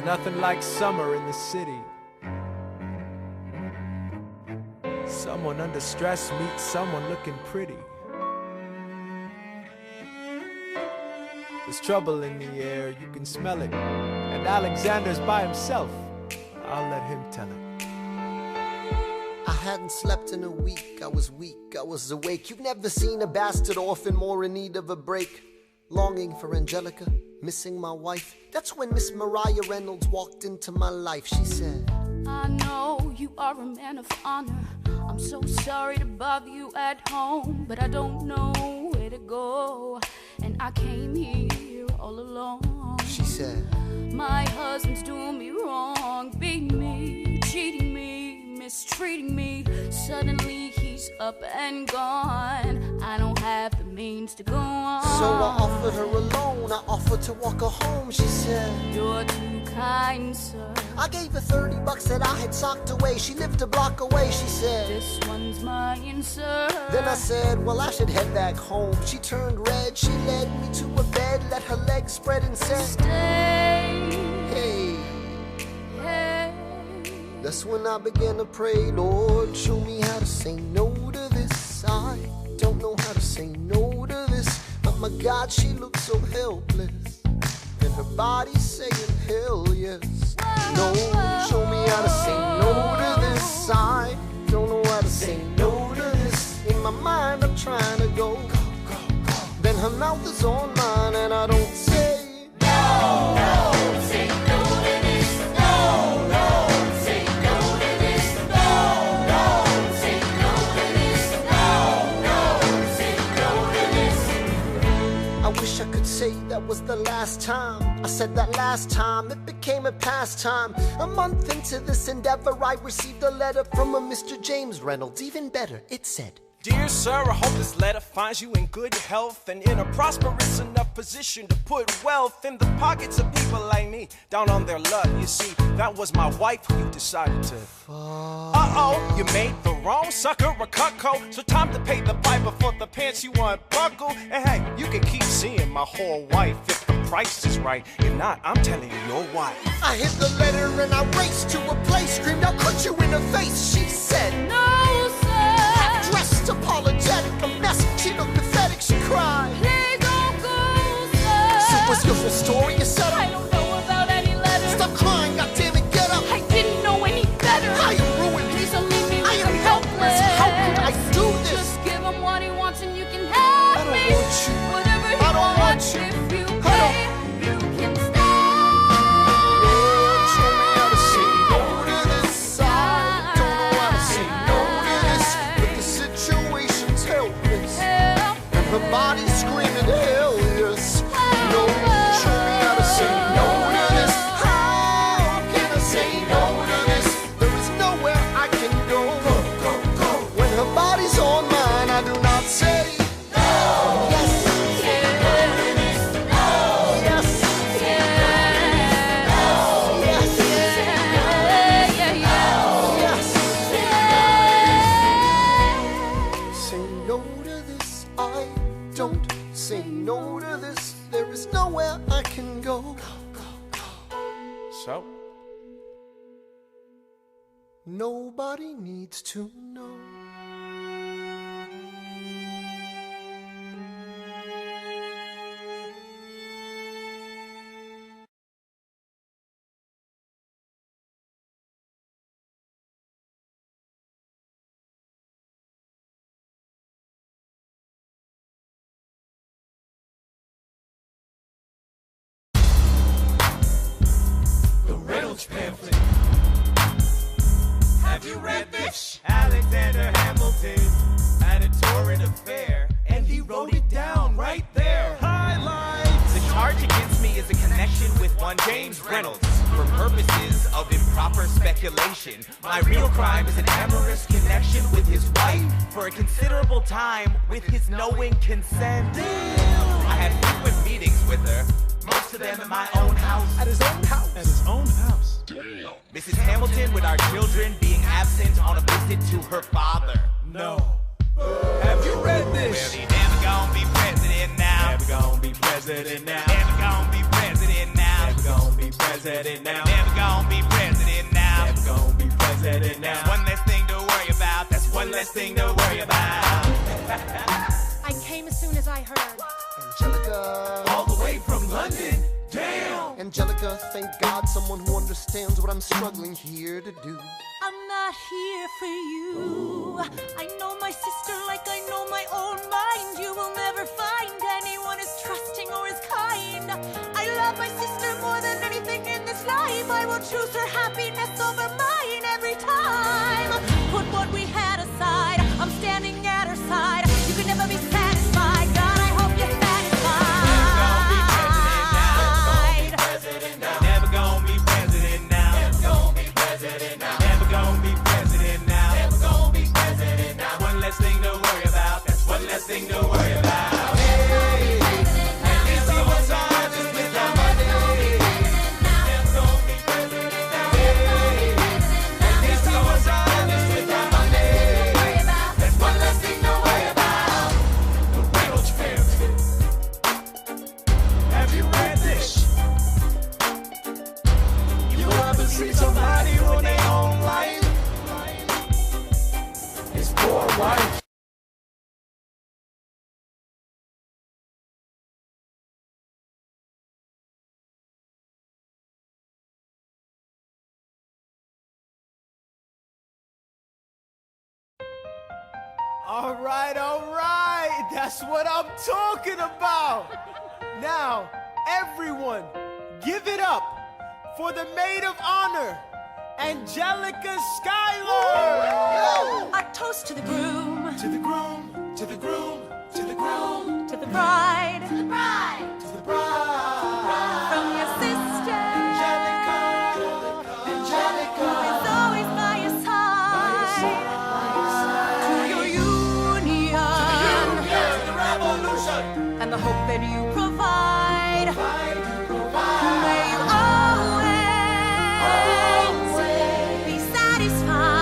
nothing like summer in the city. Someone under stress meets someone looking pretty. There's trouble in the air, you can smell it. And Alexander's by himself. I'll let him tell it. I hadn't slept in a week, I was weak, I was awake. You've never seen a bastard orphan more in need of a break. Longing for Angelica, missing my wife. That's when Miss Mariah Reynolds walked into my life. She said, I know you are a man of honor. I'm so sorry to bother you at home, but I don't know where to go, and I came here all alone. She said, my husband's doing me wrong, beating me, cheating me, mistreating me. Suddenly he's up and gone. I don't have the means to go on. So I offered her a loan, I offered to walk her home. She said, you're too kind, sir. I gave her $30 that I had socked away. She lived a block away. She said, this one's mine, sir. Then I said, well, I should head back home. She turned red, she led me to a bed, let her legs spread and said, stay. Hey. Hey. That's when I began to pray, Lord, show me how to say no to this. I don't know how to say no to this, but my God, she looks so helpless, and her body's saying hell yes. No, show me how to say no to this. I don't know how to say no to this. In my mind I'm trying to go. Then her mouth is on mine and I don't say no, no, say no to this. No, no, say no to this. No, no, say no to this. No, no, say no to this. I wish I could say that was the last time I said that last time. It became a pastime. A month into this endeavor, I received a letter from a Mr. James Reynolds. Even better, it said, Dear sir, I hope this letter finds you in good health and in a prosperous enough position to put wealth in the pockets of people like me, down on their luck. You see, that was my wife who you decided to uh-oh, you made the wrong sucker a cuckold. So time to pay the piper for the pants you unbuckle. And hey, you can keep seeing my whole wife if the price is right. If not, I'm telling you, your wife. I hit the letter and I raced to a place, screamed, I'll cut you in the face. She said, no, sir. Dressed apologetic, a mess. She looked pathetic, she cried, please don't go, sir. So what's your full story? You said, I don't know about any letters. Stop crying, goddammit, get up. I didn't know any better. I am ruined. Please don't leave me with I am helpless. How can I do this? Just give him what he wants and you can have I don't me. want you. Whatever he I don't want wants, you. if you I pay, you can stay. Lord, show me how to say no to this. I don't know how to say no to this, but the situation's helpless, and her body's screaming hell yes. No, show me how to say no to this. How can I say no to this? There is nowhere I can go. When her body's on mine, I do not say no. Yes. Say no to this, there is nowhere I can go. So? Nobody needs to know. Reynolds pamphlet. Have you read this? Alexander Hamilton had a torrid affair, and he wrote it down right there. Highlights. The charge against me is a connection with one James Reynolds. For purposes of improper speculation, my real crime is an amorous connection with his wife for a considerable time with his knowing consent. I had frequent meetings with her, most of them at my own house. At his own house? At his own house. Damn. Mrs. Hamilton, with our children, being absent on a visit to her father. No. Have you read this? Well, he never gonna be president now. Never gonna be president now. Never gonna be president now. Never gonna be president now. Never Never gonna be president now. That's one less thing to worry about. That's one less thing to worry about. I came as soon as I heard. Angelica. All the way from London. Damn. Angelica, thank God someone who understands what I'm struggling here to do. I'm not here for you. I know my sister like I know my own mind. You will never find anyone as trusting or as kind. I love my sister more than anything in this life. I will choose her happiness over mine every time. Put what we had aside. I'm standing at her side. You can never be satisfied. God, I hope you're satisfied. Never gonna be president now. Never gonna be president now. Never gonna be president now. Never gonna be president now. One less thing to worry about. That's one less thing to worry about. Hey, at least he was honest with the money. Never gonna be president now. Hey, at least he was honest with the money. That's one less thing to worry about. The Reynolds family. Have you read this? You ever see somebody ruin their own life? His poor wife. All right, that's what I'm talking about. Now, everyone, give it up for the maid of honor, Angelica Schuyler. A toast to the groom, To the groom, to the groom, to the groom, to the bride, to the bride. from your sister, Angelica, Angelica. who's always by your side, to your union, The revolution. and the hope that you provide. May you always be satisfied.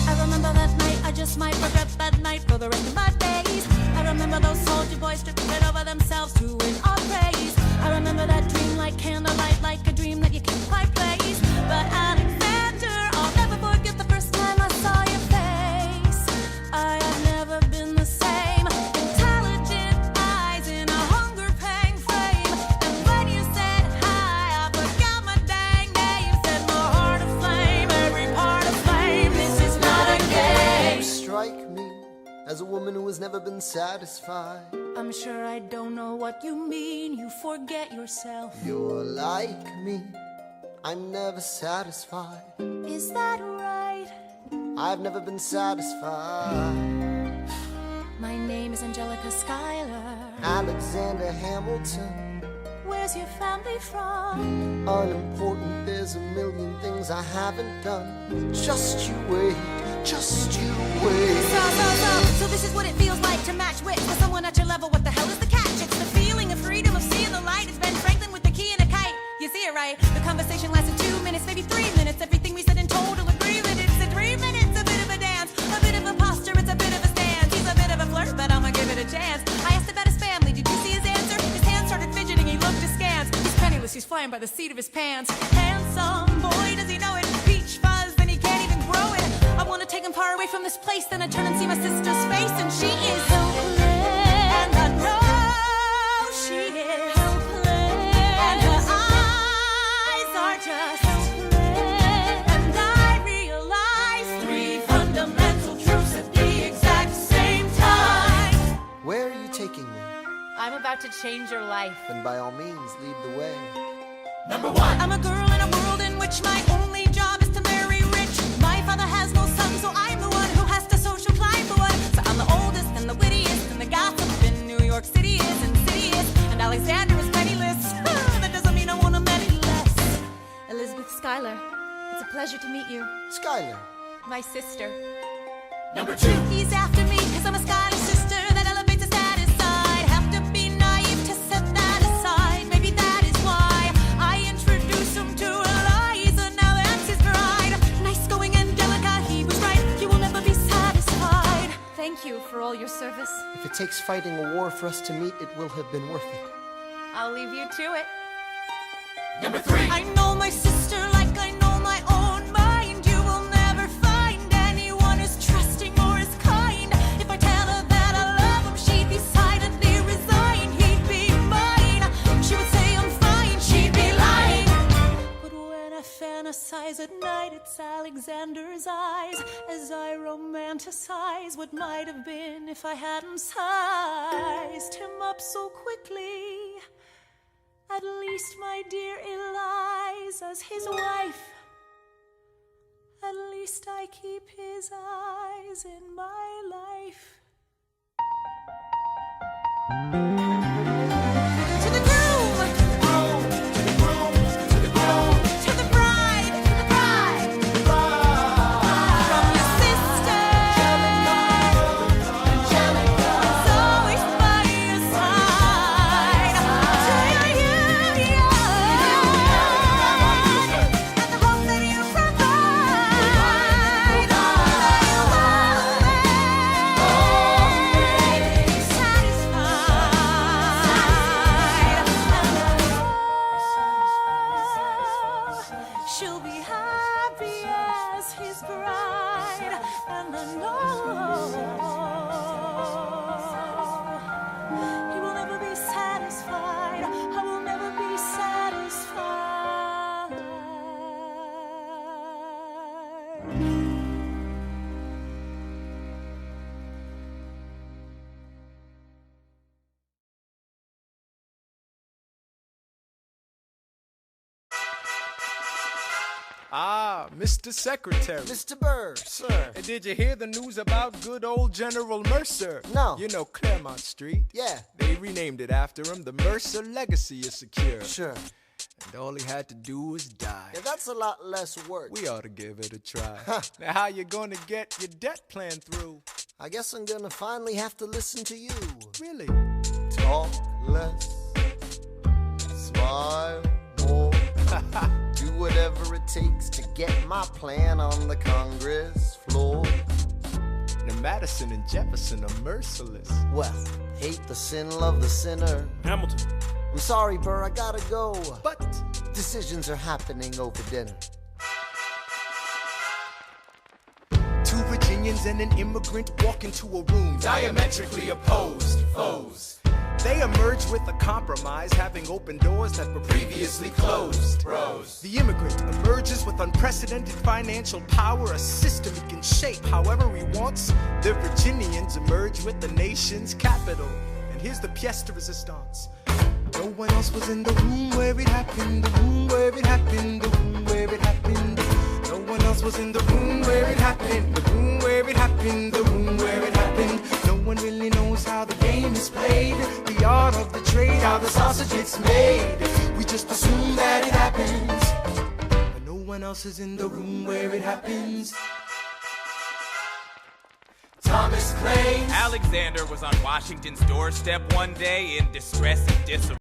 I remember that night, I just might regret that night for the rest of my days. I remember those soldier boys tripping over themselves to win our praise. I remember that dream like candlelight, like a dream that you can't quite place. But Alexander, I'll never forget the first time I saw your face. I have never been the same. Intelligent eyes in a hunger-pang frame. And when you said hi, I forgot my dang name. Set my heart aflame, every part aflame. This is not a game. You strike me as a woman who has never been satisfied. I'm sure I don't know what you mean. You forget yourself. You're like me, I'm never satisfied. Is that right? I've never been satisfied. My name is Angelica Schuyler. Alexander Hamilton, Where's your family from? unimportant, there's a million things I haven't done. Just you wait, just you wait. So this is what it feels like to match wits with someone at your level. What the hell is the catch? It's the feeling of freedom, of seeing the light. It's Ben Franklin with the key and a kite. You see it right? The conversation lasted 2 minutes, maybe 3 minutes. Everything we said in total agreement. It's a 3 minutes, a bit of a dance, a bit of a posture, it's a bit of a stance. He's a bit of a flirt, but I'ma give it a chance. I asked about his family, did you see his answer? His hands started fidgeting, he looked askance. He's penniless, he's flying by the seat of his pants. Handsome, boy, does he know it? Peach fuzz, and he can't even grow it. I wanna take him far away from this place, then I turn and see my sister's face, and she is hopeless. And I know she is hopeless. And her eyes are just hopeless. And I realize 3 fundamental truths at the exact same time. Where are you taking me? I'm about to change your life. Then by all means, lead the way. Number one. I'm a girl in a world in which my only job is to marry rich. My father has no son, so I'm the one who has to social climb the one. So I'm the oldest and the wittiest, and the gossip in New York City is insidious. And Alexander is penniless. That doesn't mean I want him any less. Elizabeth Schuyler, it's a pleasure to meet you. Schuyler, My sister. Number two. He's after me, cause I'm a Schuyler sister that elevates a all your service. If it takes fighting a war for us to meet, it will have been worth it. I'll leave you to it. Number 3. I know my sister like I know my own mind. You will never find anyone as trusting or as kind. If I tell her that I love him, she'd decidedly resign. He'd be mine. She would say I'm fine. She'd be lying. But when I fantasize at night, it's Alexander's eyes as I romanticize what might have been if I hadn't sized him up so quickly. At least, my dear Eliza's his wife. At least I keep his eyes in my life. To the groom, to the groom, to the groom, to the bride, to the bride, from your sister, Angelica, is always by your side. To your union, and the hope that you provide, that you will be satisfied. She'll be happy as his bride, and I know he will never be satisfied. I will never be satisfied. Ah, Mr. Secretary. Mr. Burr, sir. Hey, did you hear the news about good old General Mercer? No. You know Claremont Street? Yeah. They renamed it after him. The Mercer legacy is secure. Sure. And all he had to do was die. Yeah, that's a lot less work. We ought to give it a try. Now, how you gonna get your debt plan through? I guess I'm gonna finally have to listen to you. Really? Talk less, smile more. Do whatever it takes to get my plan on the Congress floor. Now, Madison and Jefferson are merciless. Well, hate the sin, love the sinner. Hamilton. I'm sorry, Burr, I gotta go. But Decisions are happening over dinner. two Virginians and an immigrant walk into a room Diametrically opposed foes. They emerge with a compromise, having opened doors that were Previously closed. Bros. The immigrant emerges with unprecedented financial power, a system he can shape however he wants. The Virginians emerge with the nation's capital. And here's the pièce de résistance. No one else was in the room where it happened, the room where it happened, the room where it happened. No one else was in the room where it happened, the room where it happened, the room where it happened. No one really knows how the game is played, the art of the trade, how the sausage gets made. We just assume that it happens, but no one else is in the room where it happens. Thomas claims Alexander was on Washington's doorstep one day in distress and disarray.